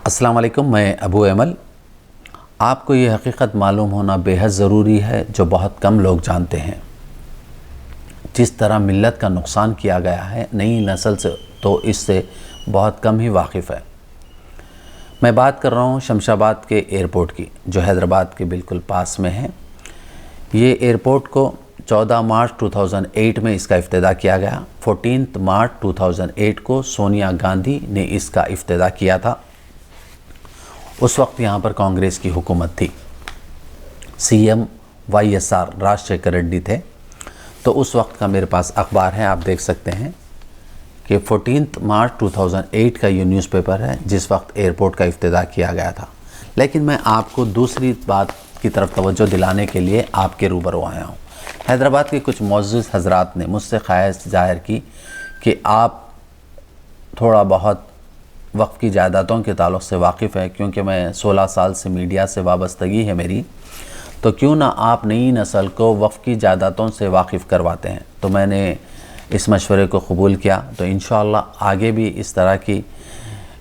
अस्सलाम वालेकुम, मैं अबू एमल। आपको ये हकीकत मालूम होना बेहद ज़रूरी है जो बहुत कम लोग जानते हैं। जिस तरह मिल्लत का नुकसान किया गया है नई नस्ल से, तो इससे बहुत कम ही वाकिफ़ है। मैं बात कर रहा हूँ शमशाबाद के एयरपोर्ट की, जो हैदराबाद के बिल्कुल पास में है। ये एयरपोर्ट को 14 मार्च 2008 में इसका इफ्तिदा किया गया। 14 मार्च 2008 को सोनिया गांधी ने इसका इफ्तिदा किया था। उस वक्त यहाँ पर कांग्रेस की हुकूमत थी, CM YSR राजशेखर रेड्डी थे। तो उस वक्त का मेरे पास अखबार है, आप देख सकते हैं कि 14 मार्च 2008 का ये न्यूज़पेपर है जिस वक्त एयरपोर्ट का इफ्तिदा किया गया था। लेकिन मैं आपको दूसरी बात की तरफ तवज्जो दिलाने के लिए आपके रूबरू आया हूँ। हैदराबाद के कुछ मुअज़्ज़िज़ हज़रात ने मुझसे ख्वाहिश ज़ाहिर की कि आप थोड़ा बहुत वक्फ़ की जायदादों के ताल्लुक़ से वाकिफ़ है, क्योंकि मैं 16 साल से मीडिया से वाबस्तगी है मेरी, तो क्यों ना आप नई नस्ल को वक्फ़ की जायदादों से वाकिफ़ करवाते हैं। तो मैंने इस मशवरे को कबूल किया। तो इंशाअल्लाह आगे भी इस तरह की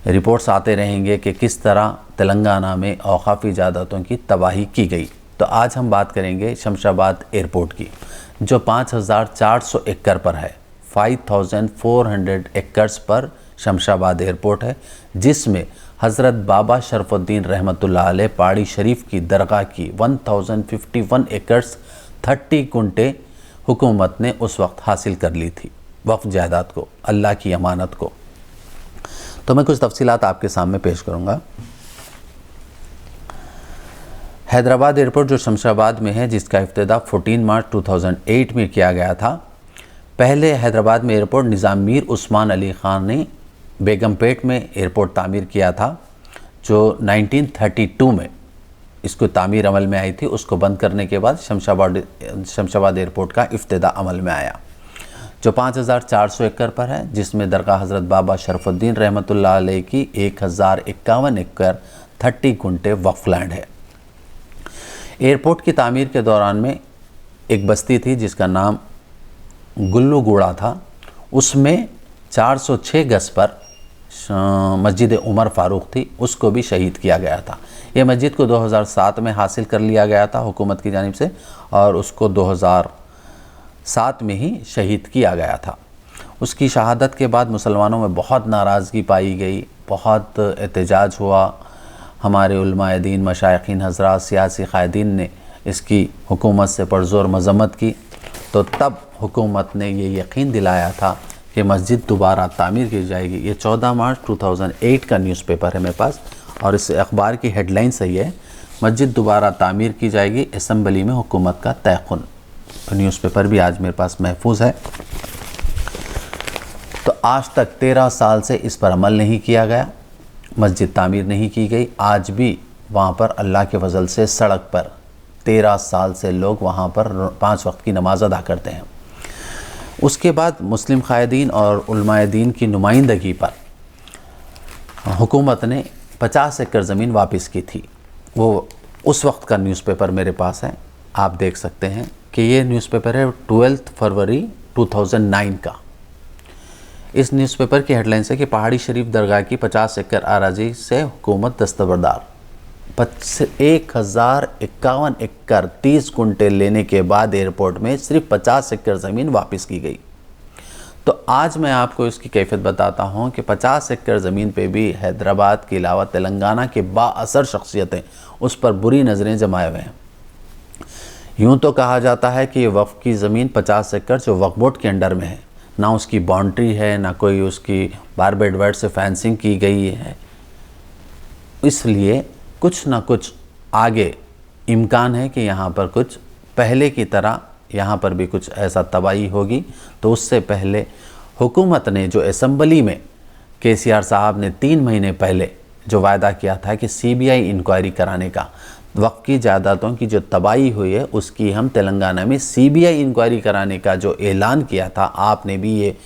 रिपोर्ट्स आते रहेंगे कि किस तरह तेलंगाना में औक़ाफ़ी जायदादों की तबाही की गई। तो आज हम बात करेंगे शमशाबाद एयरपोर्ट की, जो 5400 एकड़ पर है। 5400 एकड़ पर शमशाबाद एयरपोर्ट है, जिसमें हज़रत बाबा शरफ़ुद्दीन रहमतुल्लाह अलैह पहाड़ी शरीफ की दरगाह की 1051 एकड़ 30 गुंटे हुकूमत ने उस वक्त हासिल कर ली थी, वक्फ जायदाद को, अल्लाह की अमानत को। तो मैं कुछ तफसीलात आपके सामने पेश करूँगा। हैदराबाद एयरपोर्ट जो शमशाबाद में है, जिसका इफ्तिदा 14 मार्च 2008 में किया गया था। पहले हैदराबाद में एयरपोर्ट निज़ाम मीर उस्मान अली ख़ान ने बेगमपेट में एयरपोर्ट तामीर किया था, जो 1932 में इसको तामीर अमल में आई थी। उसको बंद करने के बाद शमशाबाद एयरपोर्ट का इफ्तिदा अमल में आया, जो 5400 एकड़ पर है, जिसमें दरगाह हज़रत बाबा शरफ़ुद्दीन रहमतुल्लाह अलैह की 1051 एकड़ 30 गुंटे वक्फ लैंड है। एयरपोर्ट की तामीर के दौरान में एक बस्ती थी जिसका नाम गुल्लूगुड़ा था। उसमें 406 गज पर मस्जिद उमर फ़ारूक थी, उसको भी शहीद किया गया था। यह मस्जिद को 2007 में हासिल कर लिया गया था हुकूमत की जानिब से, और उसको 2007 में ही शहीद किया गया था। उसकी शहादत के बाद मुसलमानों में बहुत नाराज़गी पाई गई, बहुत एहतजाज हुआ। हमारे उलमाए दीन, मशाइखीन हज़रात, सियासी क़ायदीन ने इसकी हुकूमत से पुरज़ोर मज़म्मत की। तो तब हुकूमत ने ये यकीन दिलाया था कि मस्जिद दोबारा तामीर की जाएगी। ये 14 मार्च 2008 का न्यूज़पेपर है मेरे पास, और इस अखबार की हेडलाइन सही है, मस्जिद दोबारा तामीर की जाएगी, असम्बली में हुकूमत का तयक़ुन। न्यूज़पेपर भी आज मेरे पास महफूज है। तो आज तक 13 साल से इस पर अमल नहीं किया गया, मस्जिद तामीर नहीं की गई। आज भी वहाँ पर अल्लाह के फजल से सड़क पर 13 साल से लोग वहाँ पर 5 वक्त की नमाज़ अदा करते हैं। उसके बाद मुस्लिम क़ायदीन और उलमाए दीन की नुमाइंदगी पर हुकूमत ने 50 एकड़ ज़मीन वापस की थी। वो उस वक्त का न्यूज़पेपर मेरे पास है, आप देख सकते हैं कि ये न्यूज़पेपर है 12 फरवरी 2009 का। इस न्यूज़पेपर की हेडलाइन है कि पहाड़ी शरीफ दरगाह की 50 एकड़ आराजी से हुकूमत दस्तबरदार। 1051 एकड़ 30 गुंटे लेने के बाद एयरपोर्ट में सिर्फ 50 एकड़ ज़मीन वापस की गई। तो आज मैं आपको इसकी कैफियत बताता हूँ कि 50 एकड़ ज़मीन पे भी हैदराबाद के अलावा तेलंगाना के बाअसर शख्सियतें उस पर बुरी नज़रें जमाए हुए हैं। यूँ तो कहा जाता है कि ये वक्फ की ज़मीन 50 एकड़ जो वक्फ बोर्ड के अंडर में है, ना उसकी बाउंड्री है, ना कोई उसकी बारबेड वायर से फेंसिंग की गई है, इसलिए कुछ ना कुछ आगे इम्कान है कि यहाँ पर कुछ पहले की तरह यहाँ पर भी कुछ ऐसा तबाही होगी। तो उससे पहले हुकूमत ने जो असम्बली में KCR साहब ने 3 महीने पहले जो वायदा किया था कि CBI इंक्वायरी कराने का, वक्फ की जायदादों की जो तबाही हुई है उसकी हम तेलंगाना में CBI इंक्वायरी कराने का जो ऐलान किया था, आपने भी ये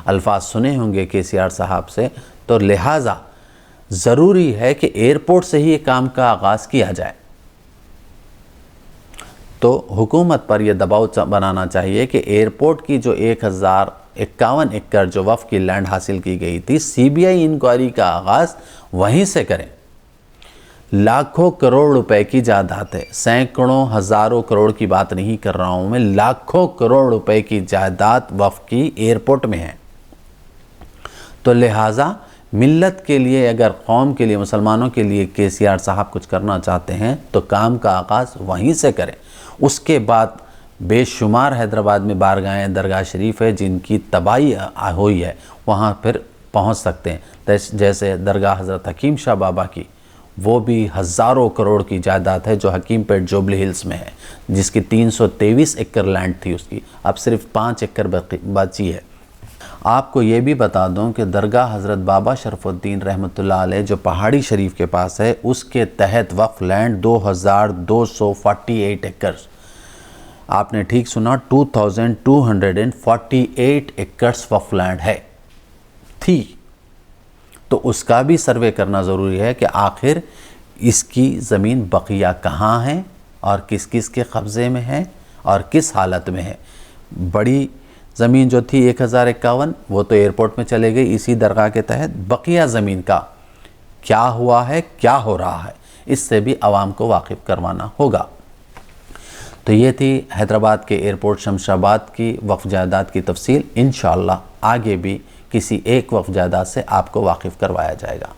अल्फाज सुने होंगे KCR साहब से। तो लिहाजा ज़रूरी है कि एयरपोर्ट से ही ये काम का आगाज़ किया जाए। तो हुकूमत पर यह दबाव बनाना चाहिए कि एयरपोर्ट की जो 1051 एकड़ जो वफ़ की लैंड हासिल की गई थी, सीबीआई इंक्वायरी का आगाज़ वहीं से करें। लाखों करोड़ रुपए की जायदाद है, सैकड़ों हज़ारों करोड़ की बात नहीं कर रहा हूँ मैं, लाखों करोड़ रुपए की जायदाद वफ़ की एयरपोर्ट में है। तो लिहाजा मिल्लत के लिए, अगर कौम के लिए, मुसलमानों के लिए केसीआर साहब कुछ करना चाहते हैं तो काम का आगाज़ वहीं से करें। उसके बाद बेशुमार हैदराबाद में बारगाहें, दरगाह शरीफ है जिनकी तबाही हुई है, वहाँ फिर पहुँच सकते हैं। जैसे दरगाह हज़रत हकीम शाह बाबा की, वो भी हज़ारों करोड़ की जायदाद है जो हकीम पेट जुबली हिल्स में है, जिसकी 323 एकड़ लैंड थी, उसकी अब सिर्फ 5 एकड़ बची है। आपको ये भी बता दूं कि दरगाह हज़रत बाबा शरफुद्दीन रहमतुल्लाह अलैह जो पहाड़ी शरीफ के पास है, उसके तहत वक्फ लैंड 2248 एकड़, आपने ठीक सुना, 2248 एकड़्स वक्फ लैंड है थी। तो उसका भी सर्वे करना ज़रूरी है कि आखिर इसकी ज़मीन बकिया कहाँ है और किस किस के कब्ज़े में है और किस हालत में है। बड़ी ज़मीन जो थी 1051, वो तो एयरपोर्ट में चले गई इसी दरगाह के तहत। बकिया ज़मीन का क्या हुआ है, क्या हो रहा है, इससे भी आवाम को वाकिफ़ करवाना होगा। तो ये थी हैदराबाद के एयरपोर्ट शमशाबाद की वक्फ जायदाद की तफसील। इंशाअल्लाह आगे भी किसी एक वक्फ जायदाद से आपको वाकिफ़ करवाया जाएगा।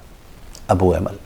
अबू अमल।